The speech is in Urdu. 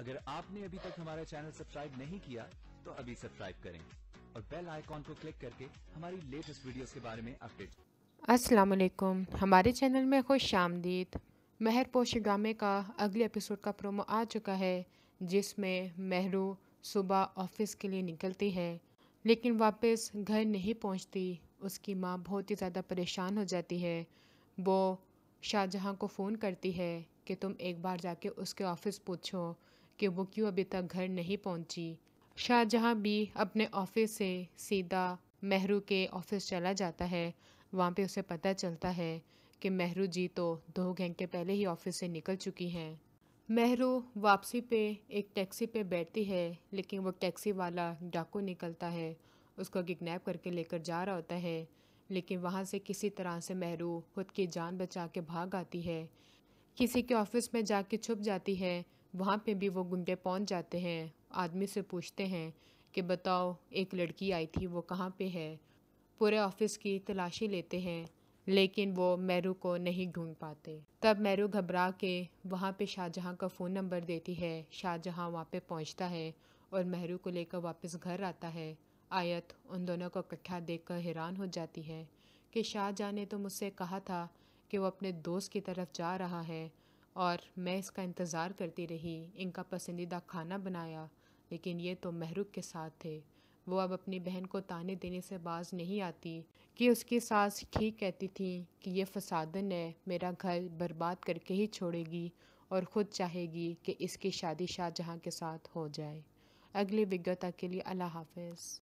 اگر آپ نے ابھی تک ہمارا چینل سبسکرائب نہیں کیا تو ابھی سبسکرائب کریں اور بیل آئیکن کو کلک کر کے ہماری لیٹسٹ ویڈیوز کے بارے میں اپڈیٹ۔ السلام علیکم، ہمارے چینل میں خوش آمدید۔ مہر پوش ڈرامے کا اگلے ایپیسوڈ کا پرومو آ چکا ہے، جس میں مہرو صبح آفس کے لیے نکلتی ہے لیکن واپس گھر نہیں پہنچتی۔ اس کی ماں بہت ہی زیادہ پریشان ہو جاتی ہے۔ وہ شاہ جہاں کو فون کرتی ہے کہ تم ایک بار جا کے اس کے آفس پوچھو کہ وہ کیوں ابھی تک گھر نہیں پہنچی۔ شاہ جہاں بھی اپنے آفس سے سیدھا مہرو کے آفس چلا جاتا ہے۔ وہاں پہ اسے پتہ چلتا ہے کہ مہرو جی تو 2 گھنٹے پہلے ہی آفس سے نکل چکی ہیں۔ مہرو واپسی پہ ایک ٹیکسی پہ بیٹھتی ہے لیکن وہ ٹیکسی والا ڈاکو نکلتا ہے، اس کو کڈنیپ کر کے لے کر جا رہا ہوتا ہے، لیکن وہاں سے کسی طرح سے مہرو خود کی جان بچا کے بھاگ آتی ہے۔ کسی کے آفس میں جا کے چھپ جاتی ہے۔ وہاں پہ بھی وہ گنڈے پہنچ جاتے ہیں، آدمی سے پوچھتے ہیں کہ بتاؤ ایک لڑکی آئی تھی وہ کہاں پہ ہے۔ پورے آفس کی تلاشی لیتے ہیں لیکن وہ مہرو کو نہیں ڈھونڈ پاتے۔ تب مہرو گھبرا کے وہاں پہ شاہ جہاں کا فون نمبر دیتی ہے۔ شاہ جہاں وہاں پہ پہنچتا ہے اور مہرو کو لے کر واپس گھر آتا ہے۔ آیت ان دونوں کو اکٹھا دیکھ کر حیران ہو جاتی ہے کہ شاہ جہاں نے تو مجھ سے کہا تھا کہ وہ اپنے دوست کی طرف جا رہا ہے اور میں اس کا انتظار کرتی رہی، ان کا پسندیدہ کھانا بنایا، لیکن یہ تو مہرو کے ساتھ تھے۔ وہ اب اپنی بہن کو طعنے دینے سے باز نہیں آتی کہ اس کی ساس ٹھیک کہتی تھی کہ یہ فسادن ہے، میرا گھر برباد کر کے ہی چھوڑے گی اور خود چاہے گی کہ اس کی شادی شاہ جہاں کے ساتھ ہو جائے۔ اگلی ویڈیو تک کے لیے اللہ حافظ۔